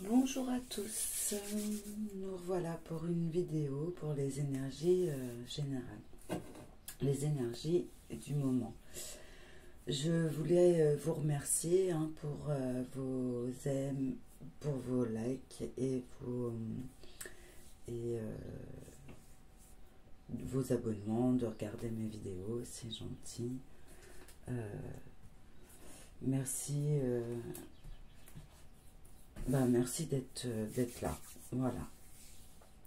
Bonjour à tous, nous revoilà pour une vidéo pour les énergies générales, les énergies du moment. Je voulais vous remercier pour vos aimes, pour vos likes et vos abonnements, de regarder mes vidéos, c'est gentil. Merci. Merci d'être là. Voilà.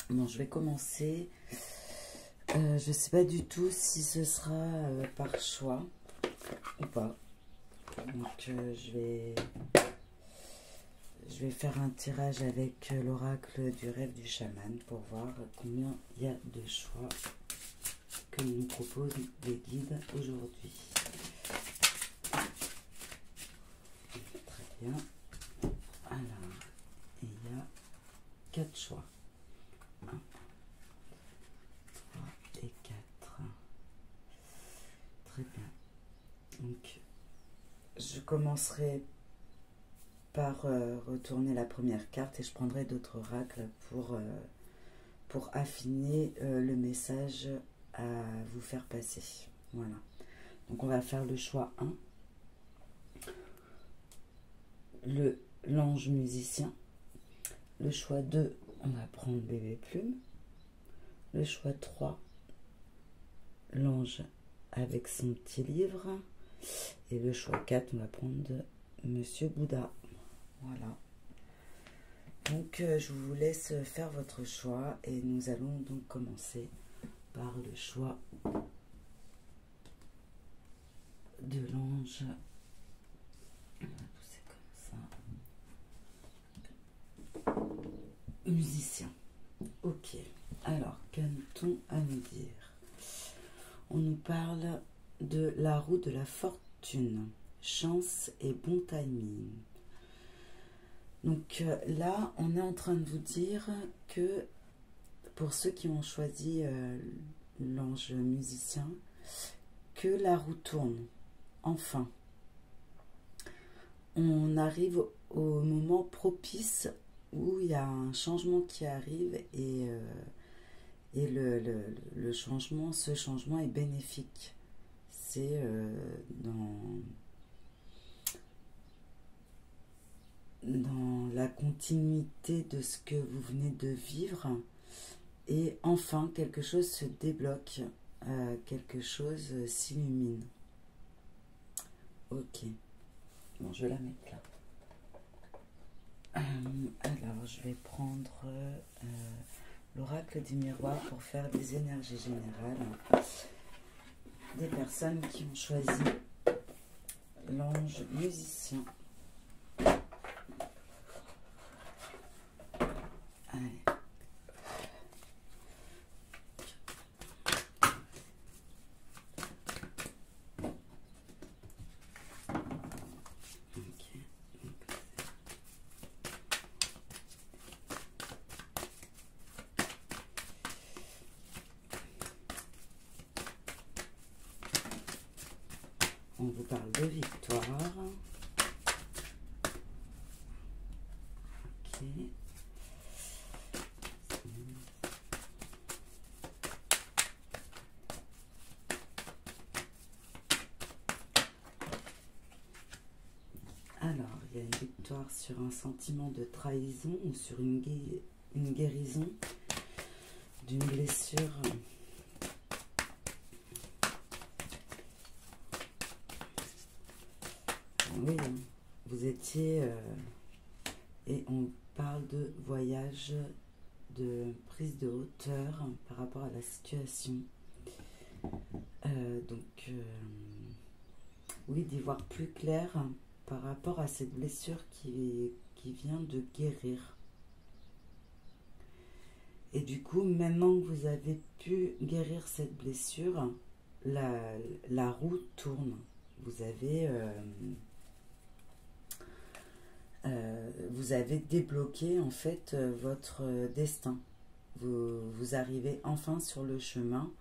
Bon, je vais commencer. Je ne sais pas du tout si ce sera par choix ou pas. Donc, je vais faire un tirage avec l'oracle du rêve du chaman pour voir combien il y a de choix que nous proposent les guides aujourd'hui. Très bien. Alors, il y a 4 choix. 1, 3 et 4. Très bien. Donc, je commencerai par retourner la première carte et je prendrai d'autres oracles pour affiner le message à vous faire passer. Voilà. Donc, on va faire le choix 1. L'ange musicien. Le choix 2, on va prendre bébé plume. Le choix 3, l'ange avec son petit livre. Et le choix 4, on va prendre Monsieur Bouddha. Voilà. Donc, je vous laisse faire votre choix et nous allons donc commencer par le choix de l'ange. Musicien. Ok. Alors, qu'a-t-on à nous dire? On nous parle de la roue de la fortune, chance et bon timing. Donc là, on est en train de vous dire que pour ceux qui ont choisi l'ange musicien, que la roue tourne. Enfin, on arrive au moment propice où il y a un changement qui arrive et le changement, ce changement est bénéfique. C'est dans la continuité de ce que vous venez de vivre et enfin quelque chose se débloque, quelque chose s'illumine. Ok, bon, je vais la mettre là. Alors, je vais prendre l'oracle du miroir pour faire des énergies générales des personnes qui ont choisi l'ange musicien. Allez. On vous parle de victoire. Ok. Alors, il y a une victoire sur un sentiment de trahison ou sur une guérison d'une blessure. Oui, vous étiez, et on parle de voyage, de prise de hauteur par rapport à la situation. Oui, d'y voir plus clair par rapport à cette blessure qui vient de guérir. Et du coup, maintenant que vous avez pu guérir cette blessure, la roue tourne. Vous avez débloqué en fait votre destin. Vous arrivez enfin sur le chemin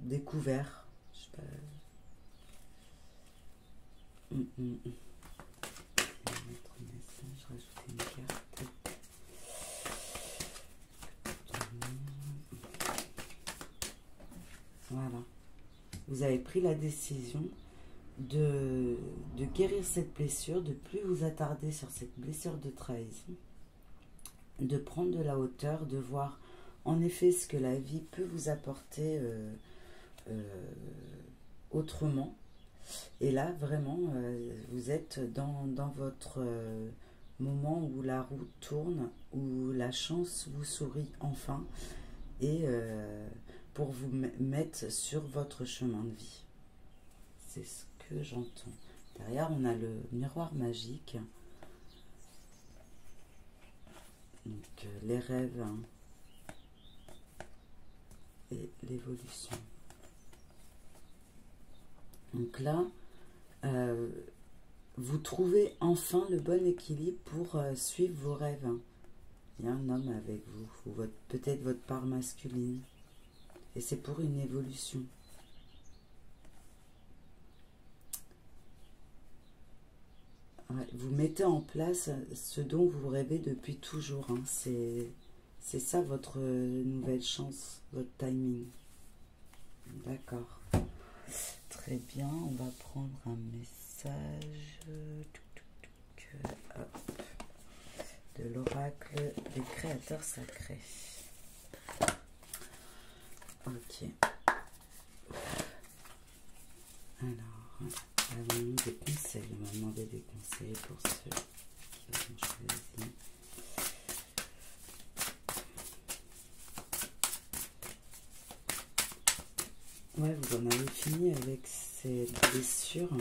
découvert. Je sais pas. vous avez pris la décision de guérir cette blessure, de plus vous attarder sur cette blessure de trahison, de prendre de la hauteur, de voir en effet ce que la vie peut vous apporter autrement. Et là, vraiment, vous êtes dans votre moment où la roue tourne, où la chance vous sourit enfin, et pour vous mettre sur votre chemin de vie. C'est ce que j'entends. Derrière, on a le miroir magique. Donc, les rêves et l'évolution. Donc là, vous trouvez enfin le bon équilibre pour suivre vos rêves. Il y a un homme avec vous, ou peut-être votre part masculine. Et c'est pour une évolution. Ouais, vous mettez en place ce dont vous rêvez depuis toujours. Hein. C'est ça votre nouvelle chance, votre timing. D'accord. Très bien, on va prendre un message de l'oracle des créateurs sacrés. Ok. Alors, avons-nous des conseils? On m'a demandé des conseils pour ceux qui ont choisi. Ouais, vous en avez fini avec cette blessure.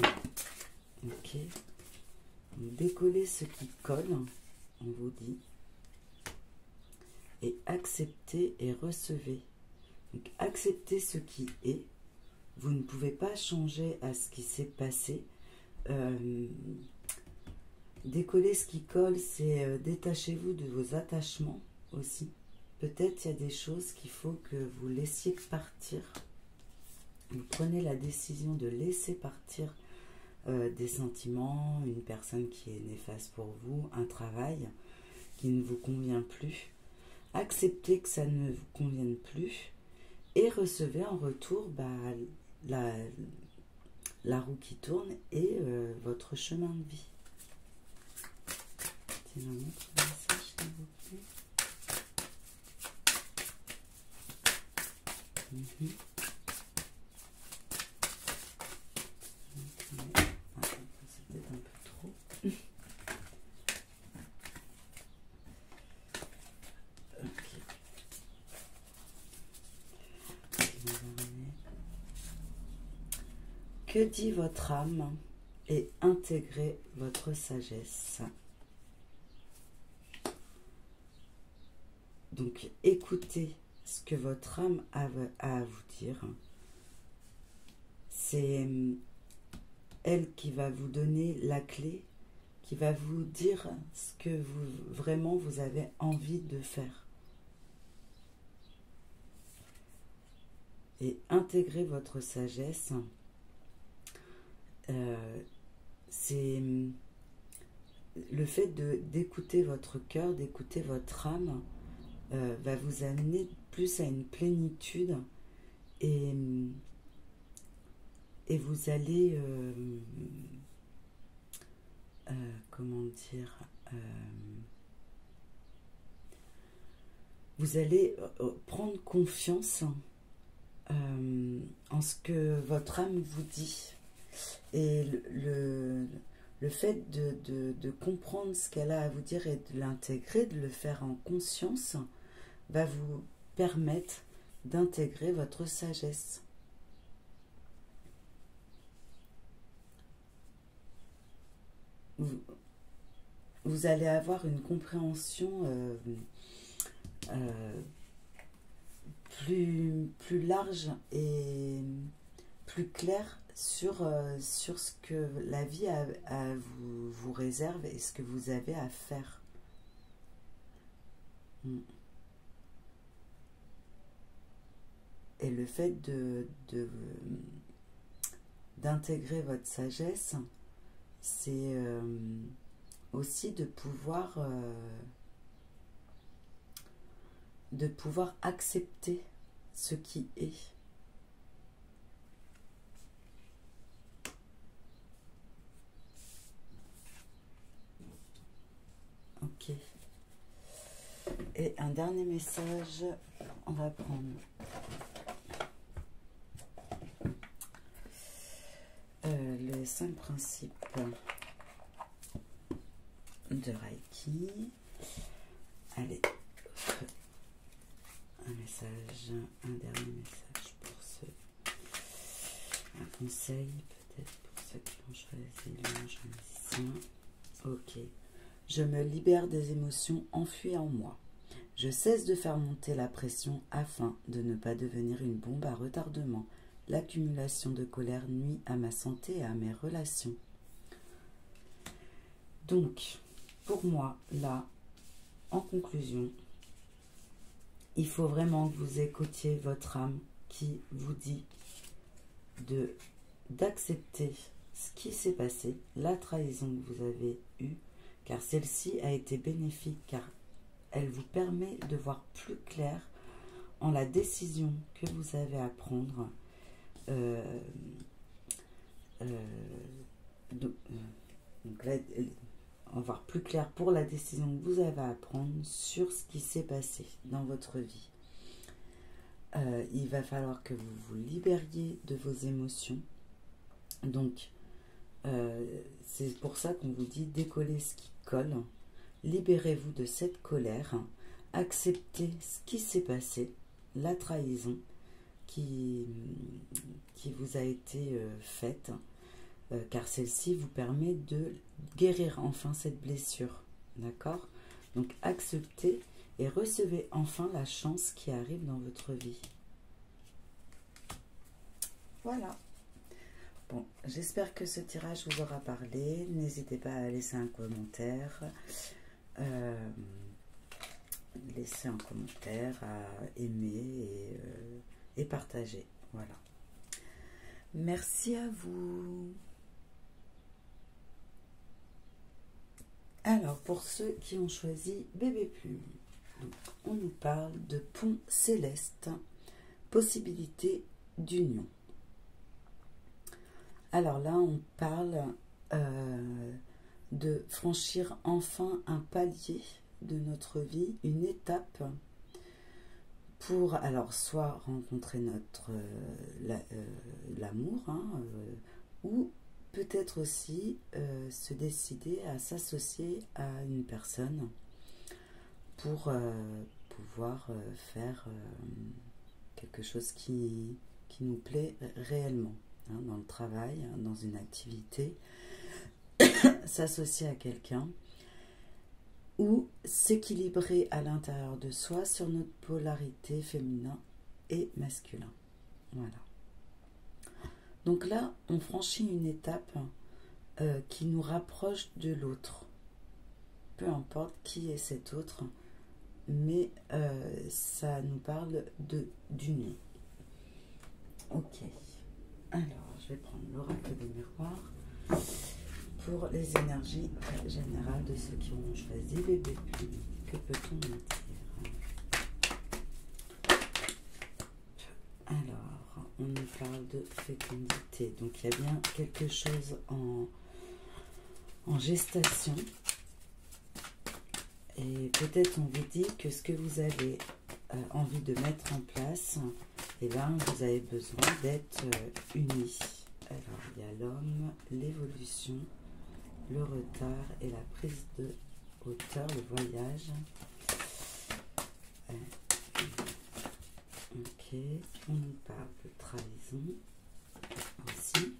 Ok. Donc, décollez ce qui colle, on vous dit. Et acceptez et recevez. Donc, acceptez ce qui est. Vous ne pouvez pas changer à ce qui s'est passé. Décoller ce qui colle, c'est détachez-vous de vos attachements aussi. Peut-être il y a des choses qu'il faut que vous laissiez partir. Vous prenez la décision de laisser partir des sentiments, une personne qui est néfaste pour vous, un travail qui ne vous convient plus. Acceptez que ça ne vous convienne plus et recevez en retour la roue qui tourne et votre chemin de vie. C'est un autre message, s'il vous plaît. C'est peut-être un peu trop. Que dit votre âme et intégrez votre sagesse. Donc écoutez ce que votre âme a à vous dire. C'est elle qui va vous donner la clé, qui va vous dire ce que vraiment vous avez envie de faire. Et intégrer votre sagesse, c'est le fait d'écouter votre cœur, d'écouter votre âme, va vous amener plus à une plénitude et vous allez, comment dire, vous allez prendre confiance en ce que votre âme vous dit. Et le fait de comprendre ce qu'elle a à vous dire et de l'intégrer, de le faire en conscience, va vous permettre d'intégrer votre sagesse. Vous allez avoir une compréhension plus large et plus claire sur ce que la vie vous réserve et ce que vous avez à faire. Et le fait d'intégrer votre sagesse, c'est aussi de pouvoir accepter ce qui est. Ok. Et un dernier message, on va prendre les 5 principes de Reiki. Allez, un message, un dernier message pour ceux, un conseil peut-être pour ceux qui ont choisi l'ange magicien. Ok. Je me libère des émotions enfuies en moi. Je cesse de faire monter la pression afin de ne pas devenir une bombe à retardement. L'accumulation de colère nuit à ma santé et à mes relations. Donc, pour moi, là, en conclusion, il faut vraiment que vous écoutiez votre âme qui vous dit d'accepter ce qui s'est passé, la trahison que vous avez eue, car celle-ci a été bénéfique, car elle vous permet de voir plus clair en la décision que vous avez à prendre. Donc là, en voir plus clair pour la décision que vous avez à prendre sur ce qui s'est passé dans votre vie. Il va falloir que vous vous libériez de vos émotions. Donc, c'est pour ça qu'on vous dit décoller ce qui colle. Libérez-vous de cette colère. Acceptez ce qui s'est passé, la trahison qui vous a été faite, car celle-ci vous permet de guérir enfin cette blessure. D'accord? Donc, acceptez et recevez enfin la chance qui arrive dans votre vie. Voilà. Bon, j'espère que ce tirage vous aura parlé. N'hésitez pas à laisser un commentaire. Laissez un commentaire, à aimer et partager. Voilà. Merci à vous. Alors, pour ceux qui ont choisi Bébé Plume, donc, on nous parle de pont céleste, possibilité d'union. Alors là, on parle de franchir enfin un palier de notre vie, une étape pour, alors, soit rencontrer notre l'amour, hein, ou peut-être aussi se décider à s'associer à une personne pour pouvoir faire quelque chose qui nous plaît réellement, hein, dans le travail, hein, dans une activité, s'associer à quelqu'un ou s'équilibrer à l'intérieur de soi sur notre polarité féminin et masculin. Voilà. Donc là, on franchit une étape qui nous rapproche de l'autre. Peu importe qui est cet autre, mais ça nous parle d'union. Ok. Alors, je vais prendre l'oracle des miroirs pour les énergies générales de ceux qui ont choisi Bébé Plume. Que peut-on en dire? Alors, on nous parle de fécondité. Donc, il y a bien quelque chose en gestation. Et peut-être on vous dit que ce que vous avez envie de mettre en place, eh bien, vous avez besoin d'être unis. Alors, il y a l'homme, l'évolution, le retard et la prise de hauteur, le voyage. Ok, on nous parle de trahison aussi.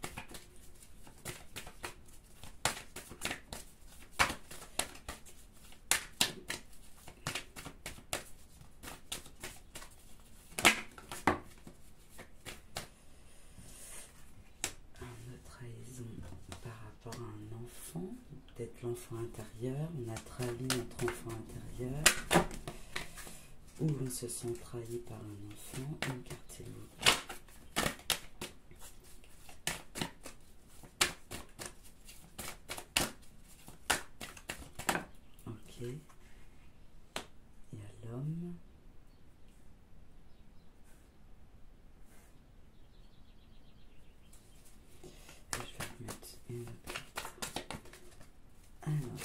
Peut-être l'enfant intérieur, on a trahi notre enfant intérieur, ou on se sent trahi par un enfant, une carte l'autre. Ok, il y a l'homme. Je vais remettre une autre carte. Alors,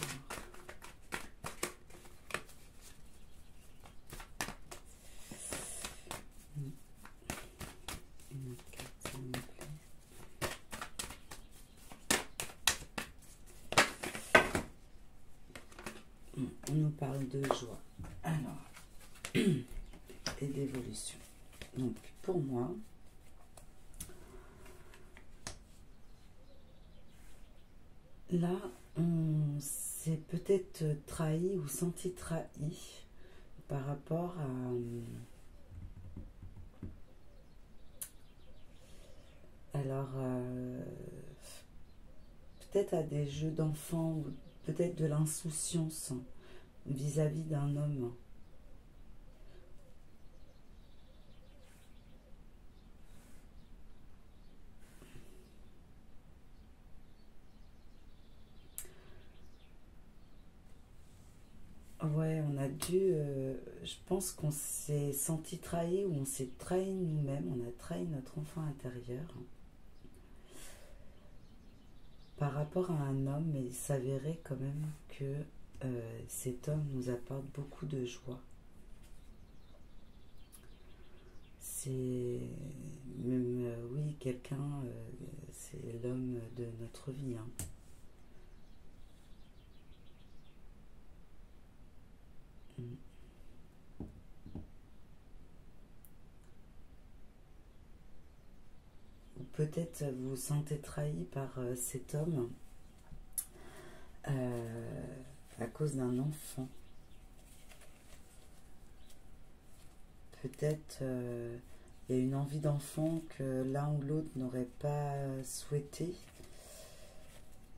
on nous parle de joie. Alors, et d'évolution. Donc, pour moi, là, on s'est peut-être trahi ou senti trahi par rapport à... Alors, peut-être à des jeux d'enfants, ou peut-être de l'insouciance vis-à-vis d'un homme. Ouais, on a dû... je pense qu'on s'est senti trahi ou on s'est trahi nous-mêmes, on a trahi notre enfant intérieur par rapport à un homme, mais il s'avérait quand même que cet homme nous apporte beaucoup de joie. C'est même, oui, quelqu'un, c'est l'homme de notre vie, hein. Ou peut-être vous vous sentez trahi par cet homme à cause d'un enfant. Peut-être il y a une envie d'enfant que l'un ou l'autre n'aurait pas souhaité.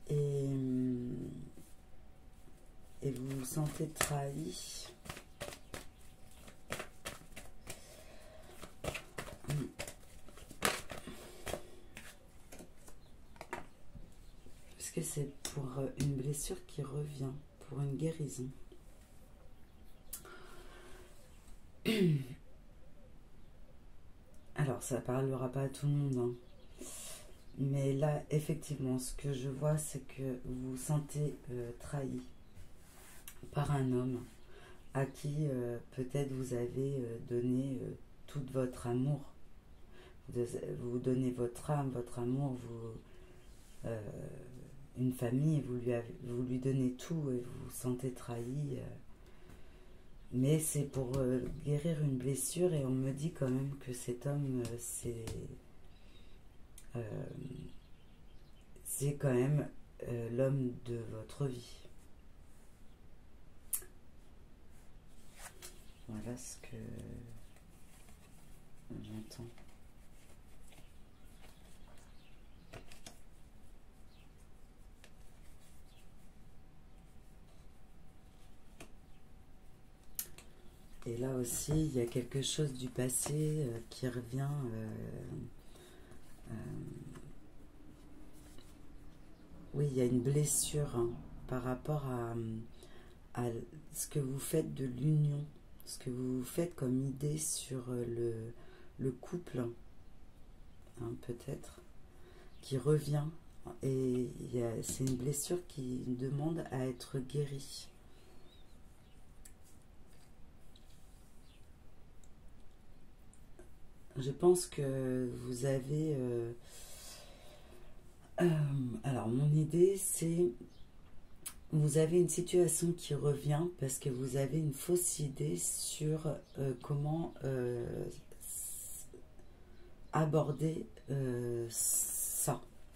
Et vous vous sentez trahi. Parce que c'est pour une blessure qui revient, pour une guérison. Alors, ça ne parlera pas à tout le monde, hein. Mais là, effectivement, ce que je vois, c'est que vous vous sentez trahi par un homme à qui peut-être vous avez donné tout votre amour. Vous donnez votre âme, votre amour, une famille, vous lui donnez tout et vous vous sentez trahi. Mais c'est pour guérir une blessure et on me dit quand même que cet homme, c'est quand même l'homme de votre vie. Voilà ce que j'entends. Et là aussi, il y a quelque chose du passé qui revient. Oui, il y a une blessure, hein, par rapport à ce que vous faites de l'union, ce que vous faites comme idée sur le couple, hein, peut-être, qui revient. Et c'est une blessure qui demande à être guérie. Je pense que vous avez... alors, mon idée, c'est... Vous avez une situation qui revient parce que vous avez une fausse idée sur comment aborder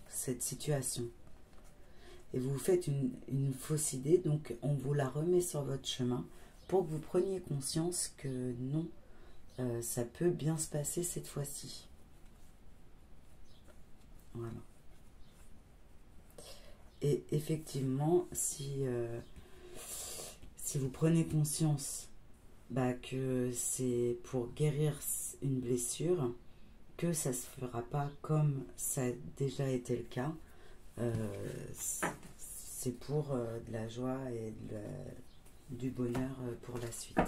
cette situation. Et vous faites une fausse idée, donc on vous la remet sur votre chemin pour que vous preniez conscience que non, ça peut bien se passer cette fois-ci. Voilà. Et effectivement, si vous prenez conscience que c'est pour guérir une blessure, que ça ne se fera pas comme ça a déjà été le cas, c'est pour de la joie et du bonheur pour la suite.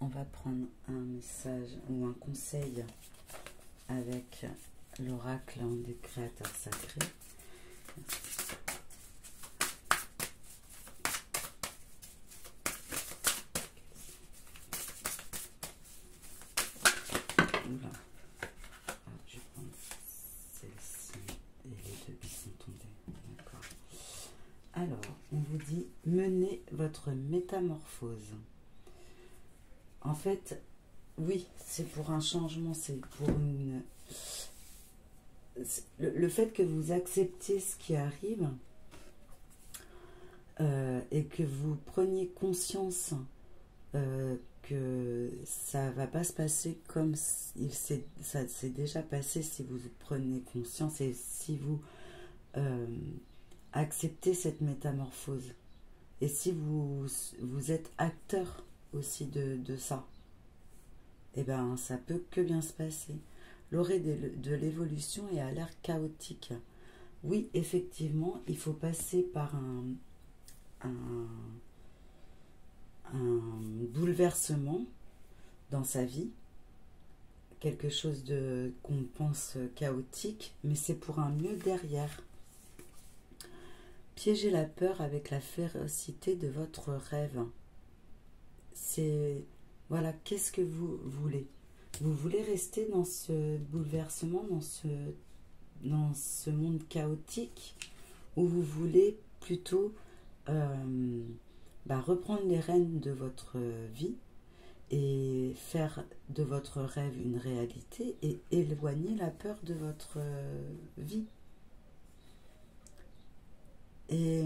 On va prendre un message ou un conseil avec l'oracle des créateurs sacrés. Oula. Je vais prendre celle-ci et les deux qui sont tombés. D'accord. Alors, on vous dit menez votre métamorphose. En fait, oui, c'est pour un changement, c'est pour une... Le fait que vous acceptiez ce qui arrive et que vous preniez conscience que ça va pas se passer comme ça s'est déjà passé si vous prenez conscience et si vous acceptez cette métamorphose. Et si vous êtes acteur aussi de ça, eh ben ça peut que bien se passer. L'orée de l'évolution est à l'air chaotique. Oui, effectivement, il faut passer par un bouleversement dans sa vie, quelque chose qu'on pense chaotique, mais c'est pour un mieux derrière. Piégez la peur avec la férocité de votre rêve. C'est... Voilà, qu'est-ce que vous voulez? Vous voulez rester dans ce bouleversement, dans ce monde chaotique, ou vous voulez plutôt reprendre les rênes de votre vie et faire de votre rêve une réalité et éloigner la peur de votre vie? Et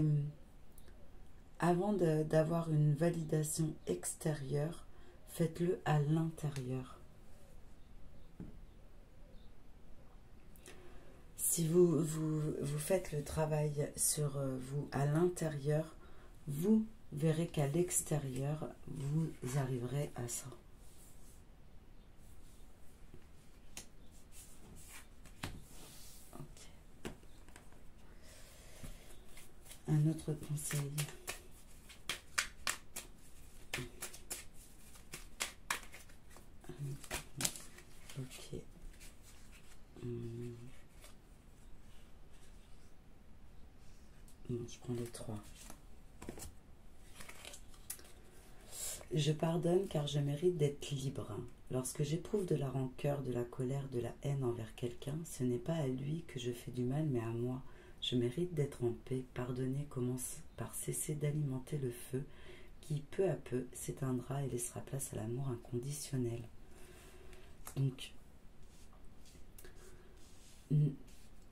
avant d'avoir une validation extérieure, faites-le à l'intérieur. Si vous faites le travail sur vous à l'intérieur, vous verrez qu'à l'extérieur, vous arriverez à ça. Okay. Un autre conseil. Ok. Non, je prends les 3. Je pardonne car je mérite d'être libre. Lorsque j'éprouve de la rancœur, de la colère, de la haine envers quelqu'un, ce n'est pas à lui que je fais du mal, mais à moi. Je mérite d'être en paix. Pardonner commence par cesser d'alimenter le feu qui, peu à peu, s'éteindra et laissera place à l'amour inconditionnel. Donc,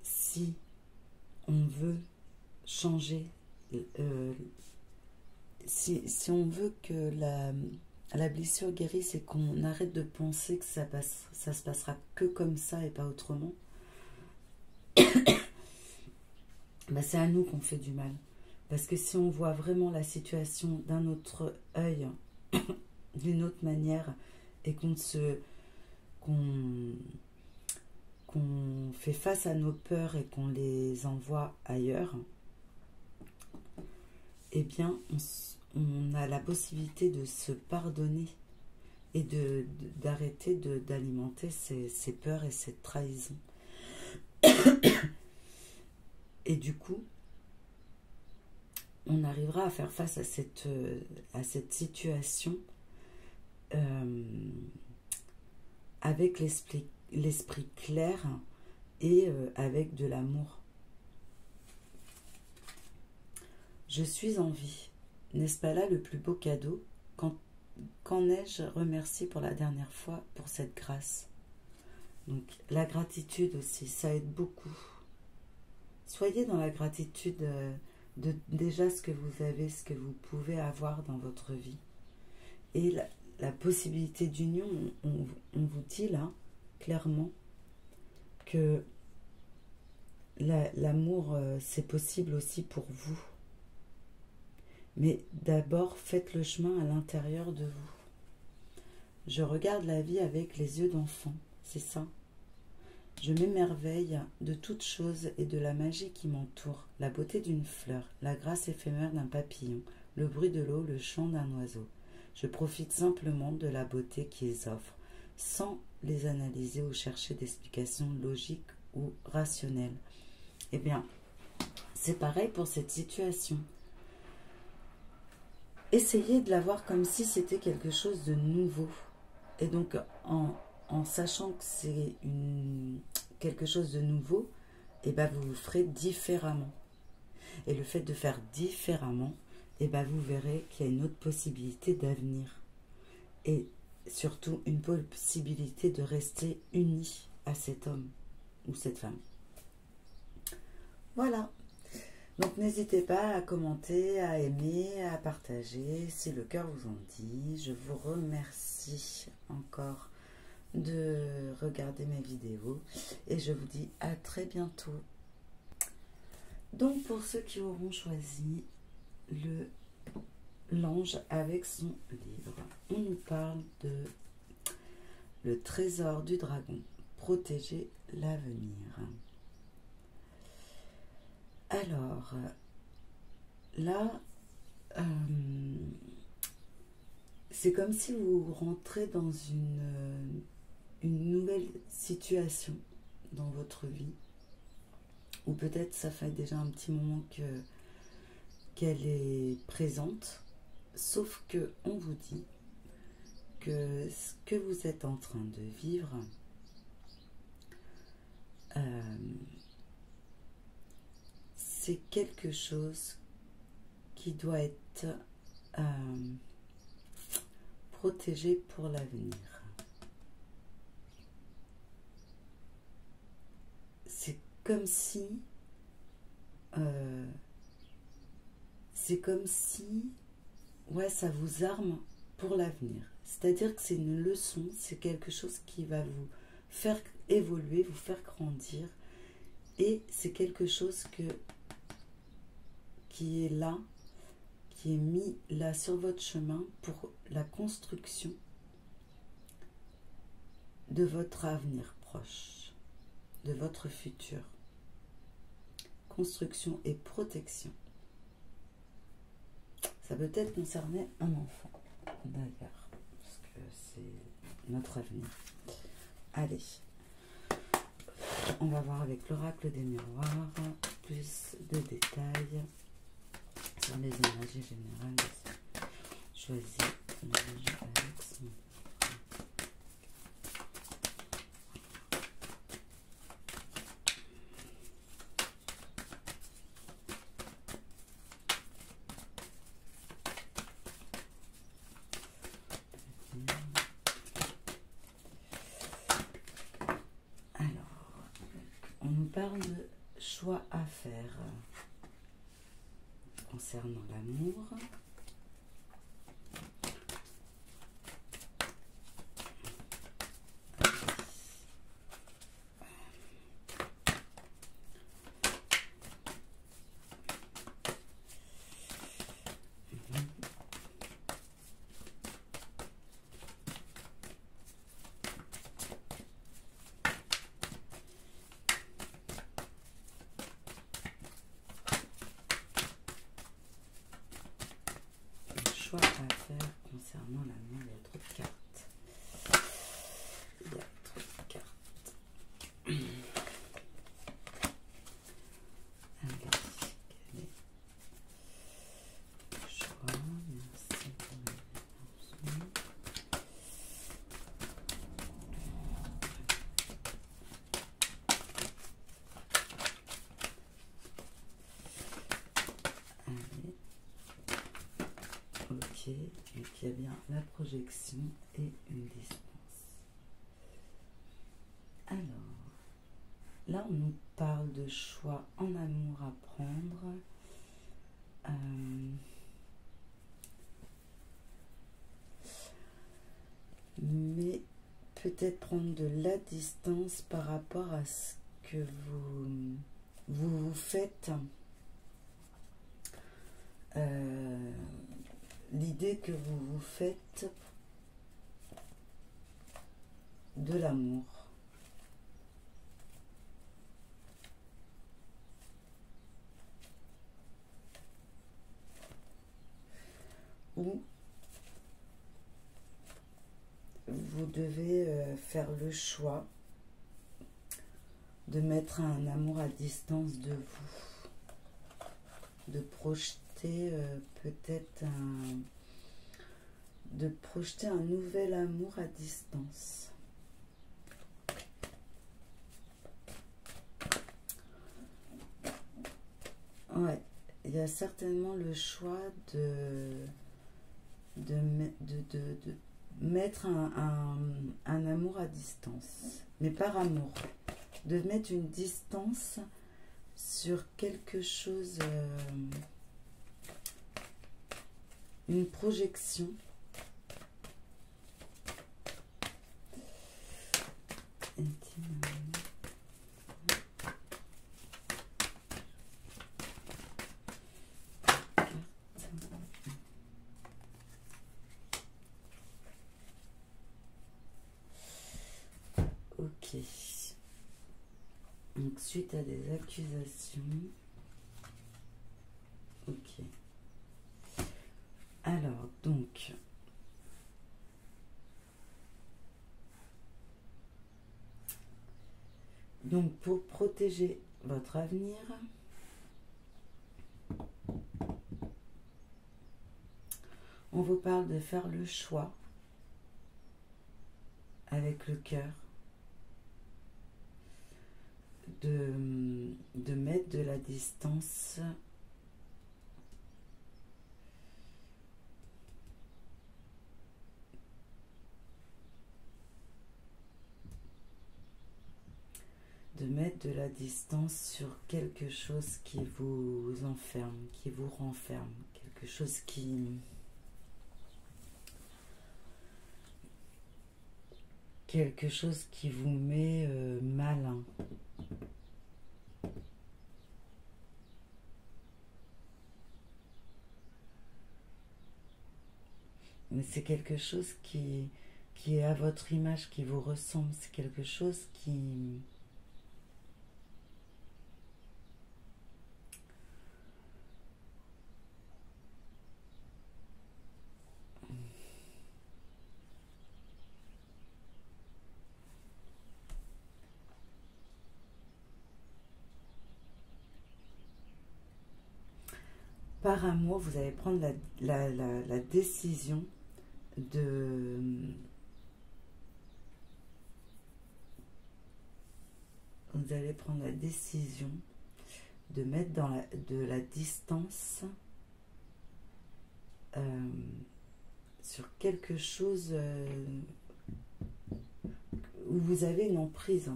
si on veut changer, si on veut que la blessure guérisse et qu'on arrête de penser que ça se passera que comme ça et pas autrement, c'est à nous qu'on fait du mal. Parce que si on voit vraiment la situation d'un autre œil, d'une autre manière, et qu'on fait face à nos peurs et qu'on les envoie ailleurs, eh bien, on a la possibilité de se pardonner et d'arrêter d'alimenter ces peurs et cette trahison. Et du coup, on arrivera à faire face à cette situation avec l'esprit clair et avec de l'amour. Je suis en vie. N'est-ce pas là le plus beau cadeau? Quand ai-je remercié pour la dernière fois pour cette grâce? Donc la gratitude aussi, ça aide beaucoup. Soyez dans la gratitude de déjà ce que vous avez, ce que vous pouvez avoir dans votre vie. Et la possibilité d'union, on vous dit là, clairement, que l'amour, c'est possible aussi pour vous. Mais d'abord, faites le chemin à l'intérieur de vous. Je regarde la vie avec les yeux d'enfant, c'est ça. Je m'émerveille de toutes choses et de la magie qui m'entoure, la beauté d'une fleur, la grâce éphémère d'un papillon, le bruit de l'eau, le chant d'un oiseau. Je profite simplement de la beauté qu'ils offrent, sans les analyser ou chercher d'explications logiques ou rationnelles. Eh bien, c'est pareil pour cette situation. Essayez de la voir comme si c'était quelque chose de nouveau. Et donc, en sachant que c'est quelque chose de nouveau, eh ben vous ferez différemment. Et le fait de faire différemment, et ben vous verrez qu'il y a une autre possibilité d'avenir. Et surtout une possibilité de rester unis à cet homme ou cette femme. Voilà. Donc n'hésitez pas à commenter, à aimer, à partager si le cœur vous en dit. Je vous remercie encore de regarder mes vidéos et je vous dis à très bientôt. Donc pour ceux qui auront choisi l'ange avec son livre, on nous parle de le trésor du dragon, protéger l'avenir. Alors, là, c'est comme si vous rentrez dans une nouvelle situation dans votre vie, ou peut-être ça fait déjà un petit moment qu'elle est présente, sauf que on vous dit que ce que vous êtes en train de vivre, c'est quelque chose qui doit être protégé pour l'avenir. C'est comme si ouais, ça vous arme pour l'avenir. C'est-à-dire que c'est une leçon, c'est quelque chose qui va vous faire évoluer, vous faire grandir, et c'est quelque chose qui est là, qui est mis là sur votre chemin pour la construction de votre avenir proche, de votre futur. Construction et protection. Ça peut être concerner un enfant, d'ailleurs, parce que c'est notre avenir. Allez, on va voir avec l'oracle des miroirs plus de détails sur les énergies générales. Choisis l'ange avec son... Alors, on nous parle de choix à faire concernant l'amour. À faire concernant l'amour. Il y a trop de cartes. Il y a trop de cartes. Allez, quel est le choix? Merci pour l'information. Allez. Ok, donc il y a bien la projection et une distance. Alors, là on nous parle de choix en amour à prendre. Mais peut-être prendre de la distance par rapport à ce que vous faites. L'idée que vous vous faites de l'amour. Ou vous devez faire le choix de mettre un amour à distance de vous, de projeter peut-être un nouvel amour à distance. Ouais, il y a certainement le choix de mettre un amour à distance. Mais par amour. De mettre une distance sur quelque chose, une projection. Ok. Donc, suite à des accusations. Ok. Alors, donc. Donc, pour protéger votre avenir, on vous parle de faire le choix avec le cœur, de mettre de la distance sur quelque chose qui vous enferme, qui vous renferme, quelque chose qui vous met mal. Mais c'est quelque chose qui est à votre image, qui vous ressemble. C'est quelque chose qui... Par amour, vous allez prendre la décision de... Vous allez prendre la décision de mettre de la distance sur quelque chose où vous avez une emprise.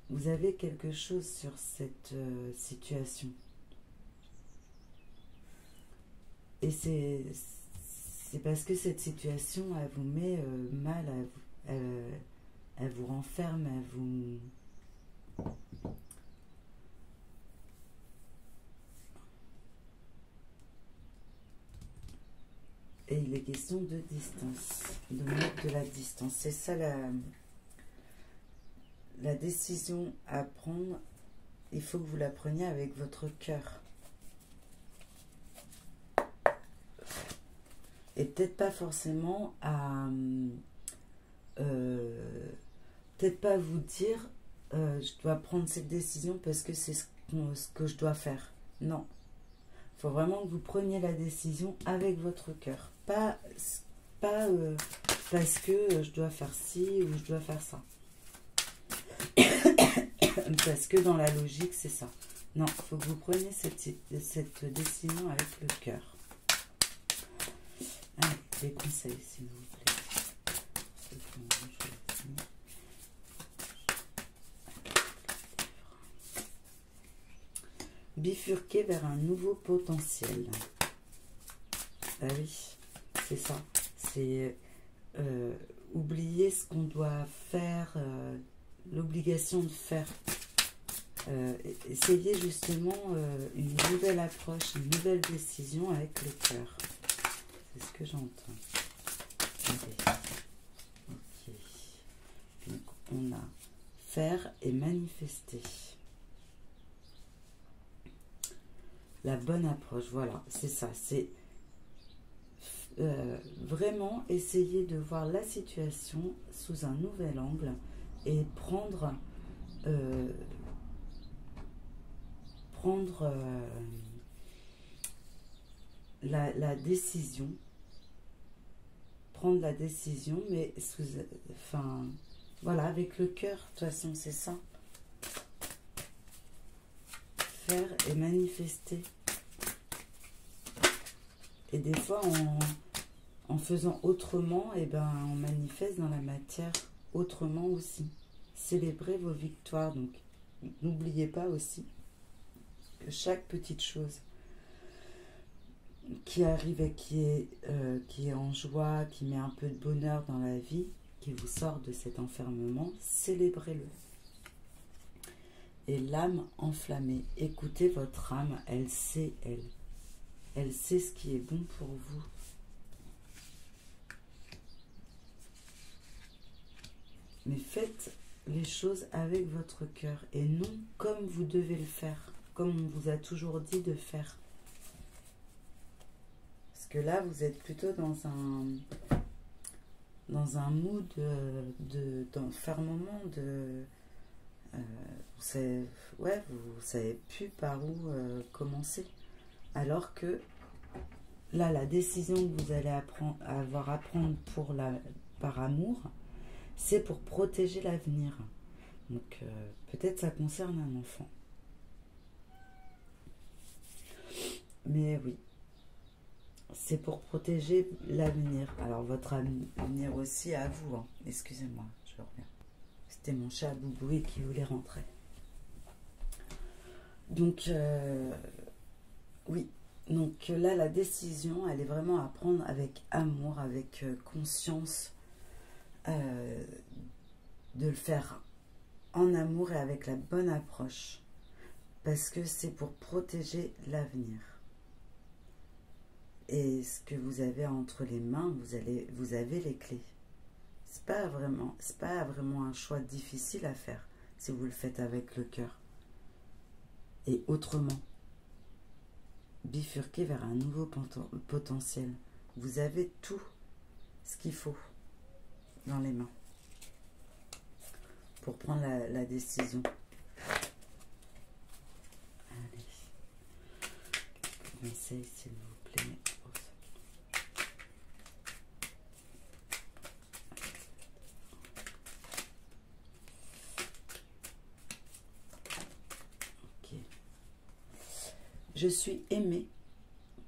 Vous avez quelque chose sur cette situation. Et c'est parce que cette situation, elle vous met mal, elle vous renferme, elle vous... Et il est question de distance, de mettre de la distance. C'est ça la décision à prendre. Il faut que vous la preniez avec votre cœur. Et peut-être pas forcément à... peut-être pas vous dire je dois prendre cette décision parce que c'est ce que je dois faire. Non. Il faut vraiment que vous preniez la décision avec votre cœur. Pas parce que je dois faire ci ou je dois faire ça. Parce que dans la logique, c'est ça. Non, il faut que vous preniez cette décision avec le cœur. Allez, des conseils, s'il vous plaît. Bifurquer vers un nouveau potentiel. Ah oui, c'est ça. C'est oublier ce qu'on doit faire, l'obligation de faire. Essayer justement une nouvelle approche, une nouvelle décision avec le cœur. C'est ce que j'entends. Ok. Donc on a faire et manifester. La bonne approche, voilà, c'est ça. C'est vraiment essayer de voir la situation sous un nouvel angle et prendre la décision, prendre la décision, mais enfin, voilà, avec le cœur, de toute façon, c'est ça. faire est manifester. Et des fois, en faisant autrement, et ben, on manifeste dans la matière autrement aussi. Célébrez vos victoires. Donc, n'oubliez pas aussi que chaque petite chose qui arrive et qui est en joie, qui met un peu de bonheur dans la vie, qui vous sort de cet enfermement, célébrez-le. Et l'âme enflammée, écoutez votre âme, elle sait, elle sait ce qui est bon pour vous. Mais faites les choses avec votre cœur et non comme vous devez le faire, comme on vous a toujours dit de faire. Parce que là, vous êtes plutôt dans un mood d'enfermement, vous savez plus par où commencer. Alors que là, la décision que vous allez avoir à prendre par amour, c'est pour protéger l'avenir. Donc, peut-être ça concerne un enfant. Mais oui, c'est pour protéger l'avenir. Alors, votre avenir aussi à vous. Hein. Excusez-moi, je reviens. C'était mon chat Bouboui qui voulait rentrer. Donc, oui. Donc là, la décision, elle est vraiment à prendre avec amour, avec conscience, de le faire en amour et avec la bonne approche. Parce que c'est pour protéger l'avenir. Et ce que vous avez entre les mains, vous avez les clés. C'est pas vraiment un choix difficile à faire si vous le faites avec le cœur. Et autrement, bifurquer vers un nouveau potentiel. Vous avez tout ce qu'il faut dans les mains pour prendre la décision. Allez, essayez s'il vous plaît. Je suis aimée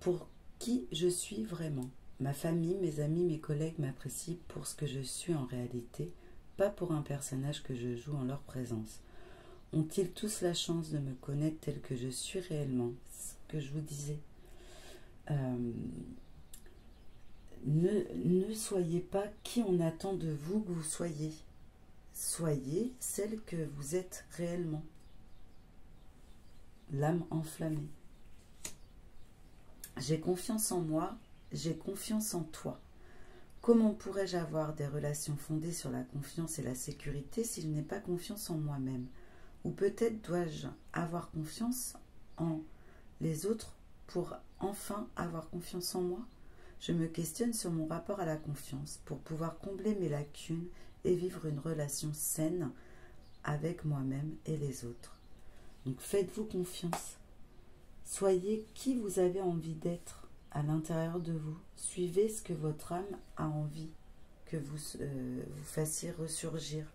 pour qui je suis vraiment. Ma famille, mes amis, mes collègues m'apprécient pour ce que je suis en réalité, pas pour un personnage que je joue en leur présence. Ont-ils tous la chance de me connaître tel que je suis réellement? Ce que je vous disais. Ne soyez pas qui on attend de vous que vous soyez. Soyez celle que vous êtes réellement. L'âme enflammée. J'ai confiance en moi, j'ai confiance en toi. Comment pourrais-je avoir des relations fondées sur la confiance et la sécurité si je n'ai pas confiance en moi-même? Ou peut-être dois-je avoir confiance en les autres pour enfin avoir confiance en moi? Je me questionne sur mon rapport à la confiance pour pouvoir combler mes lacunes et vivre une relation saine avec moi-même et les autres. Donc faites-vous confiance. Soyez qui vous avez envie d'être à l'intérieur de vous. Suivez ce que votre âme a envie que vous fassiez ressurgir.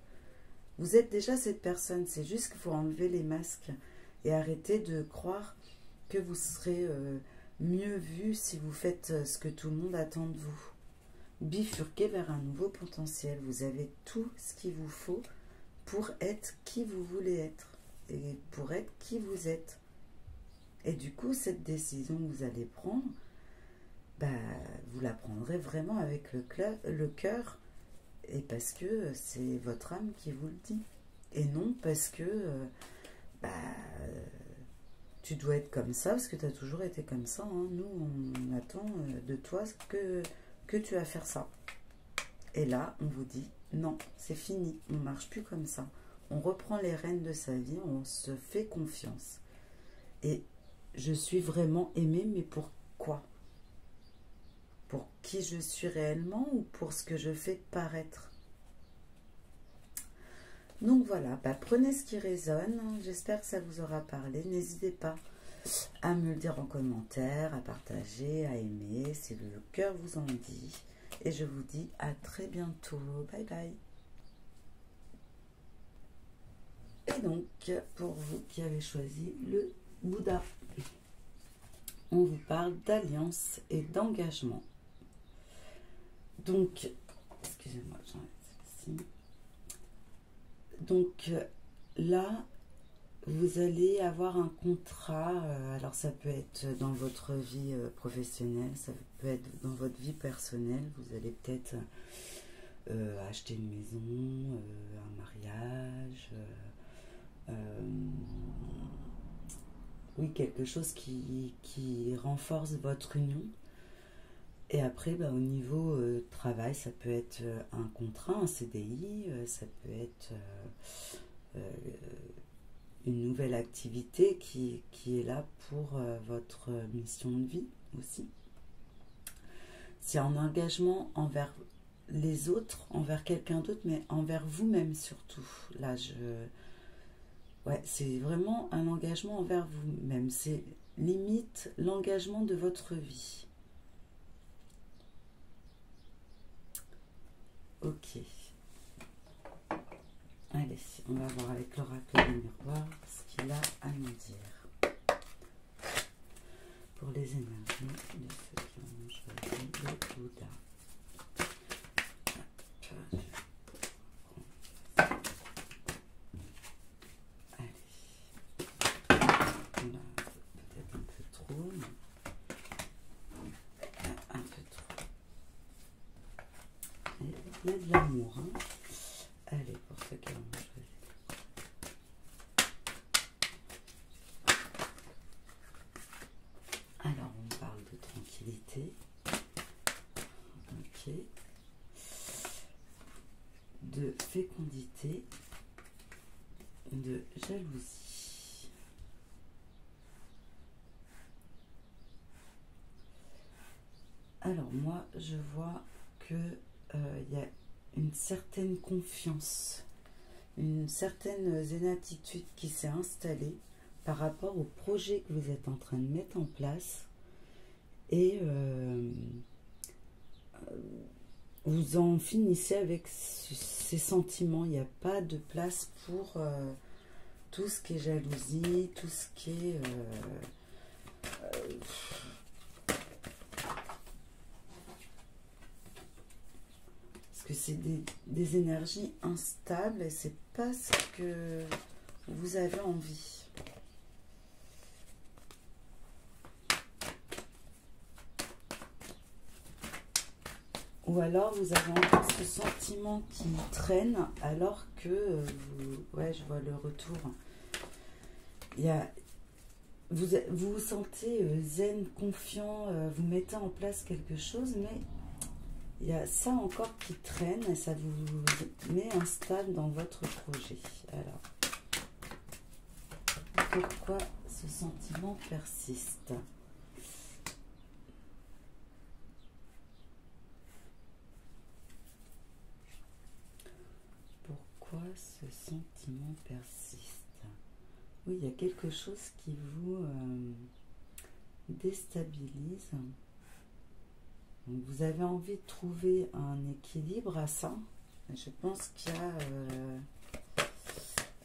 Vous êtes déjà cette personne, c'est juste qu'il faut enlever les masques et arrêter de croire que vous serez mieux vu si vous faites ce que tout le monde attend de vous. Bifurquez vers un nouveau potentiel. Vous avez tout ce qu'il vous faut pour être qui vous voulez être et pour être qui vous êtes. Et du coup, cette décision que vous allez prendre, vous la prendrez vraiment avec le cœur et parce que c'est votre âme qui vous le dit. Et non parce que tu dois être comme ça, parce que tu as toujours été comme ça. Hein. Nous, on attend de toi que tu vas faire ça. Et là, on vous dit, non, c'est fini, on ne marche plus comme ça. On reprend les rênes de sa vie, on se fait confiance. Et je suis vraiment aimée, mais pourquoi? Pour qui je suis réellement ou pour ce que je fais paraître? Donc voilà, prenez ce qui résonne. J'espère que ça vous aura parlé. N'hésitez pas à me le dire en commentaire, à partager, à aimer, si le cœur vous en dit. Et je vous dis à très bientôt. Bye bye. Et donc, pour vous qui avez choisi le Bouddha. On vous parle d'alliance et d'engagement. Donc, excusez-moi, j'enlève celle-ci. Donc là, vous allez avoir un contrat. Alors ça peut être dans votre vie professionnelle, ça peut être dans votre vie personnelle. Vous allez peut-être acheter une maison, un mariage, oui, quelque chose qui renforce votre union. Et après, bah, au niveau travail, ça peut être un contrat, un CDI, ça peut être une nouvelle activité qui est là pour votre mission de vie aussi. C'est un engagement envers les autres, envers quelqu'un d'autre, mais envers vous-même surtout. Là, ouais, c'est vraiment un engagement envers vous-même. C'est limite l'engagement de votre vie. Ok. Allez, on va voir avec l'oracle du miroir ce qu'il a à nous dire. Pour les énergies de ceux qui ont choisi le Bouddha. Il y a de l'amour. Hein. Allez, pour ceux qui l'ont choisi. Alors, on parle de tranquillité. Ok. De fécondité. De jalousie. Alors, moi, je vois que il y a une certaine confiance, une certaine zen attitude qui s'est installée par rapport au projet que vous êtes en train de mettre en place et vous en finissez avec ces sentiments. Il n'y a pas de place pour tout ce qui est jalousie, tout ce qui est que c'est des énergies instables et c'est pas ce que vous avez envie. Ou alors vous avez encore ce sentiment qui traîne alors que ouais, je vois le retour. Il y a, vous vous sentez zen, confiant, vous mettez en place quelque chose, mais il y a ça encore qui traîne et ça vous met instable dans votre projet. Alors, pourquoi ce sentiment persiste? Pourquoi ce sentiment persiste? Oui, il y a quelque chose qui vous déstabilise. Donc vous avez envie de trouver un équilibre à ça. Je pense qu'il y a...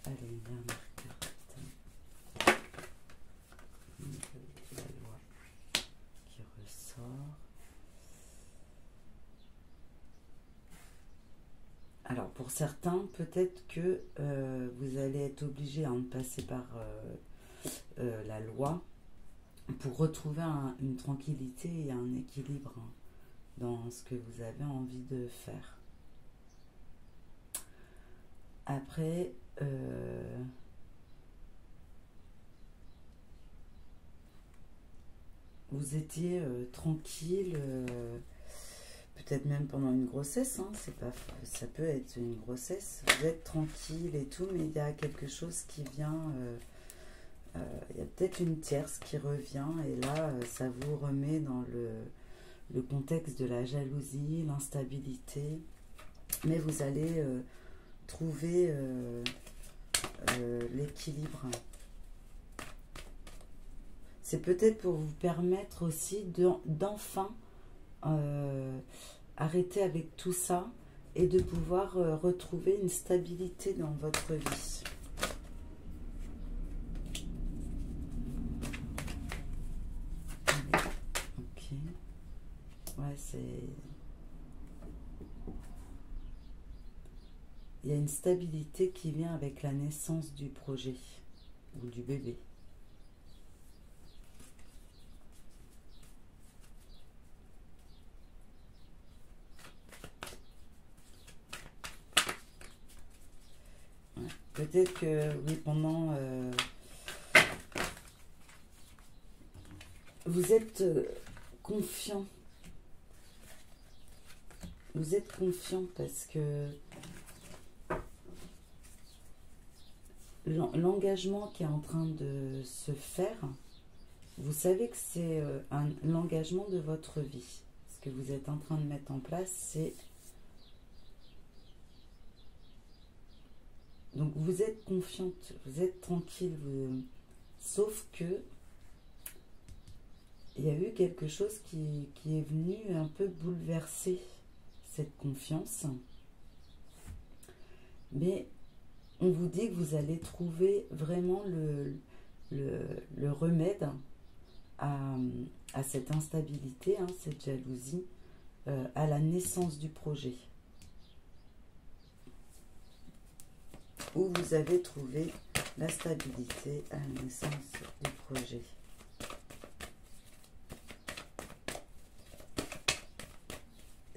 allez, une dernière carte. La loi qui ressort. Alors pour certains, peut-être que vous allez être obligé de passer par la loi pour retrouver une tranquillité et un équilibre dans ce que vous avez envie de faire. Après, vous étiez tranquille, peut-être même pendant une grossesse, hein, ça peut être une grossesse, vous êtes tranquille et tout, mais il y a quelque chose qui vient, il y a peut-être une tierce qui revient, et là, ça vous remet dans le contexte de la jalousie, l'instabilité, mais vous allez trouver l'équilibre. C'est peut-être pour vous permettre aussi d'enfin arrêter avec tout ça et de pouvoir retrouver une stabilité dans votre vie. Ouais, c'est... Il y a une stabilité qui vient avec la naissance du projet ou du bébé. Ouais. Peut-être que, oui, pendant... vous êtes confiant. Vous êtes confiant parce que l'engagement qui est en train de se faire, vous savez que c'est l'engagement de votre vie. Ce que vous êtes en train de mettre en place, c'est... Donc vous êtes confiante, vous êtes tranquille, sauf que il y a eu quelque chose qui est venu un peu bouleverser cette confiance. Mais on vous dit que vous allez trouver vraiment le remède à cette instabilité, hein, cette jalousie, à la naissance du projet. Où vous avez trouvé la stabilité à la naissance du projet.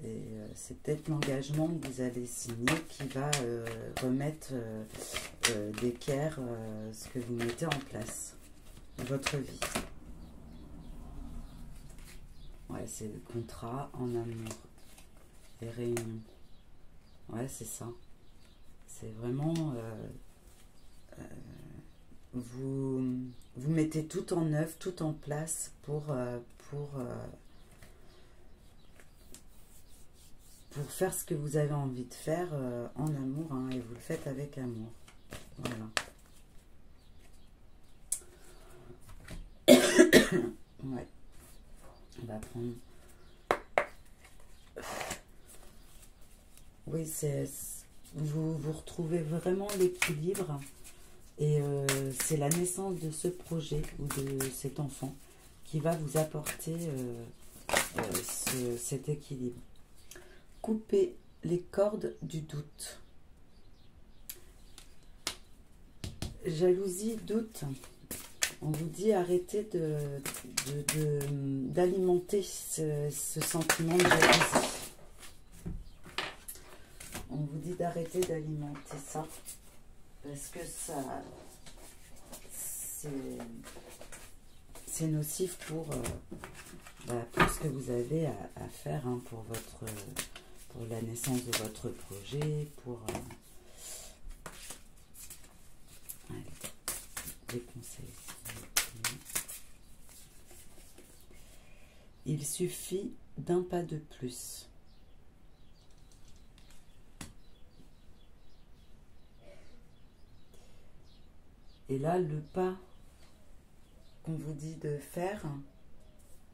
Et c'est peut-être l'engagement que vous allez signer qui va remettre d'équerre ce que vous mettez en place, votre vie. Ouais, c'est le contrat en amour et réunion. Ouais, c'est ça. C'est vraiment... vous mettez tout en œuvre, tout en place pour faire ce que vous avez envie de faire en amour, hein, et vous le faites avec amour. Voilà. Ouais. On va prendre... Oui, c'est... Vous retrouvez vraiment l'équilibre et c'est la naissance de ce projet ou de cet enfant qui va vous apporter cet équilibre. Coupez les cordes du doute. Jalousie, doute. On vous dit arrêtez d'alimenter ce sentiment de jalousie. On vous dit d'arrêter d'alimenter ça parce que ça c'est nocif pour ce que vous avez à faire, hein, pour la naissance de votre projet, pour allez, des conseils. Il suffit d'un pas de plus. Et là, le pas qu'on vous dit de faire,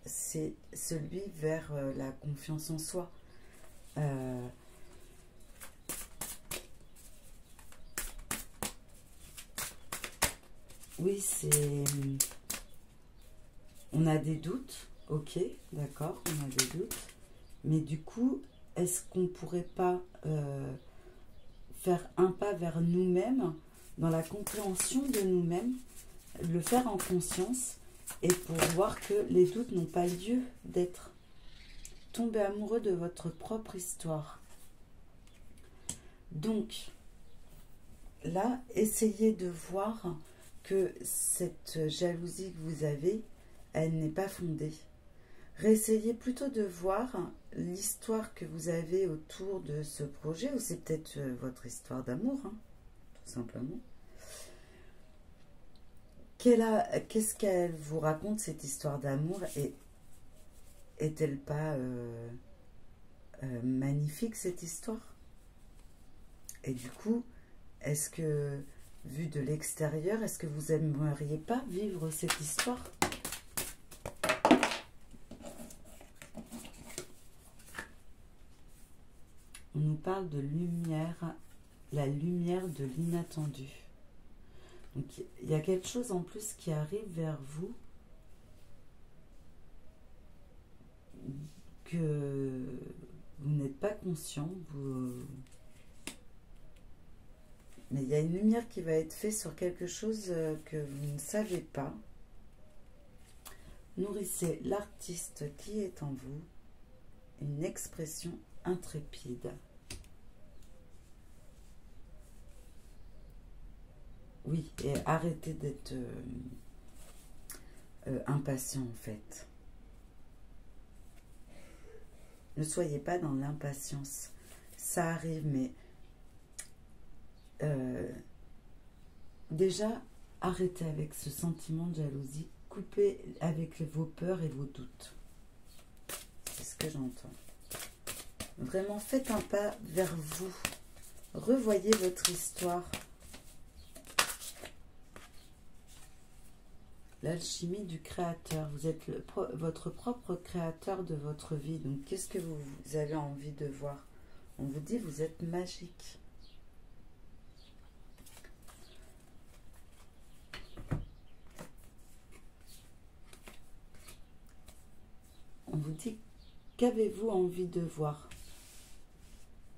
c'est celui vers la confiance en soi. Oui, c'est... On a des doutes, ok, d'accord, on a des doutes. Mais du coup, est-ce qu'on ne pourrait pas faire un pas vers nous-mêmes, dans la compréhension de nous-mêmes, le faire en conscience, et pour voir que les doutes n'ont pas lieu d'être. Tombez amoureux de votre propre histoire. Donc, là, essayez de voir que cette jalousie que vous avez, elle n'est pas fondée. Réessayez plutôt de voir l'histoire que vous avez autour de ce projet, ou c'est peut-être votre histoire d'amour, hein, tout simplement. Qu'est-ce qu'elle vous raconte, cette histoire d'amour, et est-elle pas magnifique, cette histoire? Et du coup, est-ce que, vu de l'extérieur, est-ce que vous n'aimeriez pas vivre cette histoire? On nous parle de lumière, la lumière de l'inattendu. Donc, il y a quelque chose en plus qui arrive vers vous. que vous n'êtes pas conscient, mais il y a une lumière qui va être faite sur quelque chose que vous ne savez pas. Nourrissez l'artiste qui est en vous, une expression intrépide. Oui, et arrêtez d'être impatient en fait. Ne soyez pas dans l'impatience. Ça arrive, mais déjà, arrêtez avec ce sentiment de jalousie. Coupez avec vos peurs et vos doutes. C'est ce que j'entends. Vraiment, faites un pas vers vous. Revoyez votre histoire. L'alchimie du créateur. Vous êtes votre propre créateur de votre vie. Donc, qu'est-ce que vous avez envie de voir? On vous dit, vous êtes magique. On vous dit, qu'avez-vous envie de voir?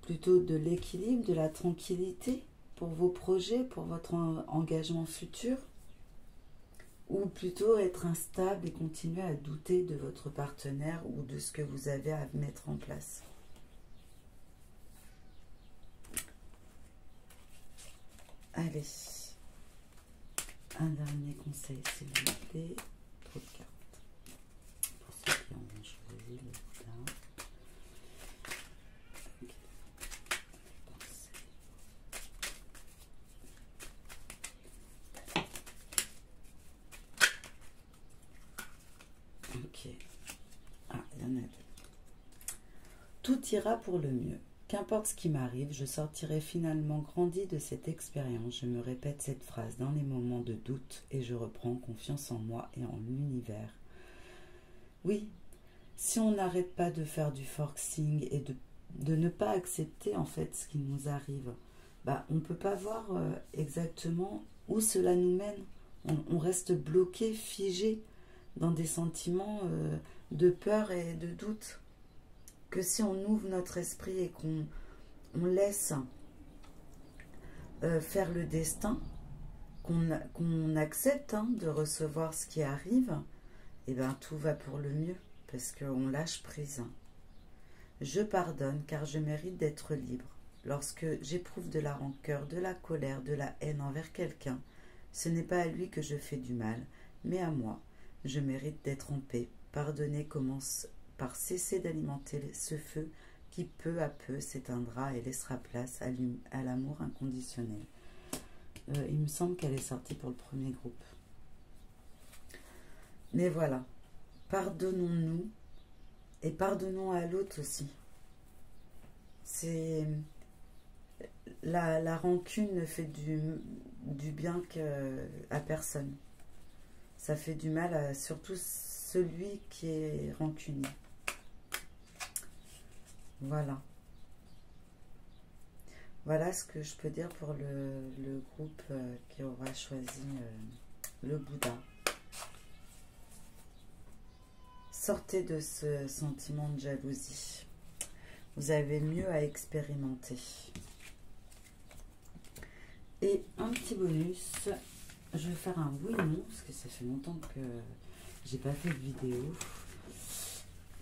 Plutôt de l'équilibre, de la tranquillité pour vos projets, pour votre engagement futur? Ou plutôt être instable et continuer à douter de votre partenaire ou de ce que vous avez à mettre en place? Allez, un dernier conseil s'il vous plaît. Trop de cartes. Pour ceux qui ont choisi le Bouddha. Ok. Ah, il y en a deux. Tout ira pour le mieux. Qu'importe ce qui m'arrive, je sortirai finalement grandi de cette expérience. Je me répète cette phrase dans les moments de doute et je reprends confiance en moi et en l'univers. Oui, si on n'arrête pas de faire du forcing et de ne pas accepter en fait ce qui nous arrive, bah, on ne peut pas voir exactement où cela nous mène. On reste bloqué, figé dans des sentiments de peur et de doute. Que si on ouvre notre esprit et qu'on laisse faire le destin, qu'on accepte de recevoir ce qui arrive, et bien tout va pour le mieux, parce qu'on lâche prise. Je pardonne car je mérite d'être libre. Lorsque j'éprouve de la rancœur, de la colère, de la haine envers quelqu'un, ce n'est pas à lui que je fais du mal, mais à moi. Je mérite d'être en paix. Pardonner commence par cesser d'alimenter ce feu qui peu à peu s'éteindra et laissera place à l'amour inconditionnel. Il me semble qu'elle est sortie pour le premier groupe. Mais voilà, pardonnons-nous et pardonnons à l'autre aussi. C'est la rancune ne fait du bien à personne. Ça fait du mal à surtout celui qui est rancunier. Voilà. Voilà ce que je peux dire pour le groupe qui aura choisi le Bouddha. Sortez de ce sentiment de jalousie. Vous avez mieux à expérimenter. Et un petit bonus, je vais faire un oui ou non, parce que ça fait longtemps que j'ai pas fait de vidéo.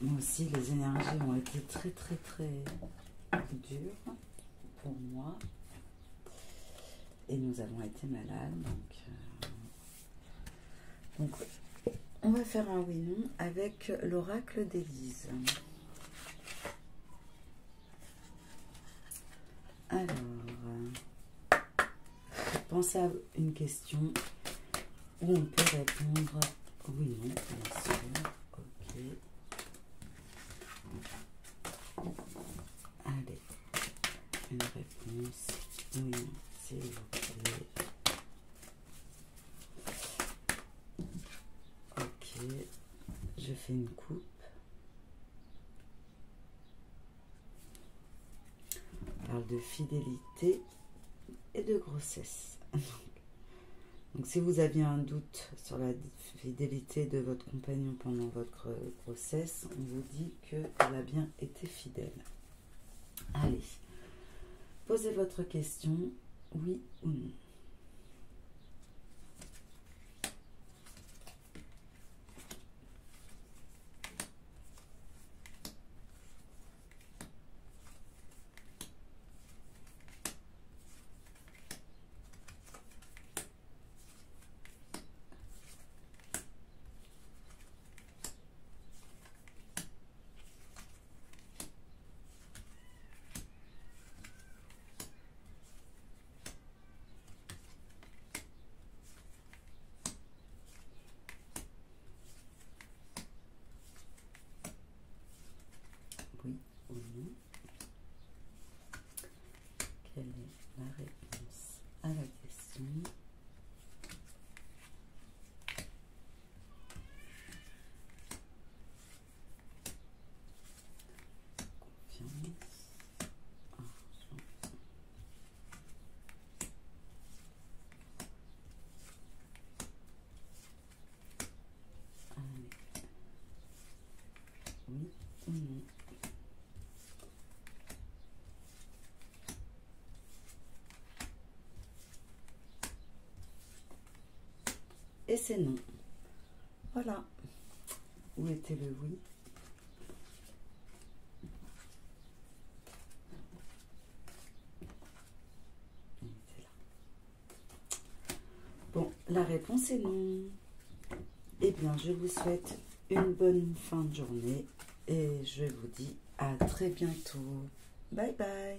Moi aussi, les énergies ont été très dures pour moi. Et nous avons été malades. Donc on va faire un oui non avec l'oracle d'Élise. Alors, pensez à une question où on peut répondre oui non, bien sûr. Ok. Allez, une réponse oui non, s'il vous plaît. Ok, je fais une coupe. On parle de fidélité et de grossesse. Donc si vous aviez un doute sur la fidélité de votre compagnon pendant votre grossesse, on vous dit qu'elle a bien été fidèle. Allez, posez votre question, oui ou non. Oui ou non? Quelle est la réponse à la question? Confiance, argent. Allez. Oui ou non? Et c'est non. Voilà. Où était le oui? Il était là. Bon, la réponse est non. Eh bien, je vous souhaite une bonne fin de journée et je vous dis à très bientôt. Bye bye.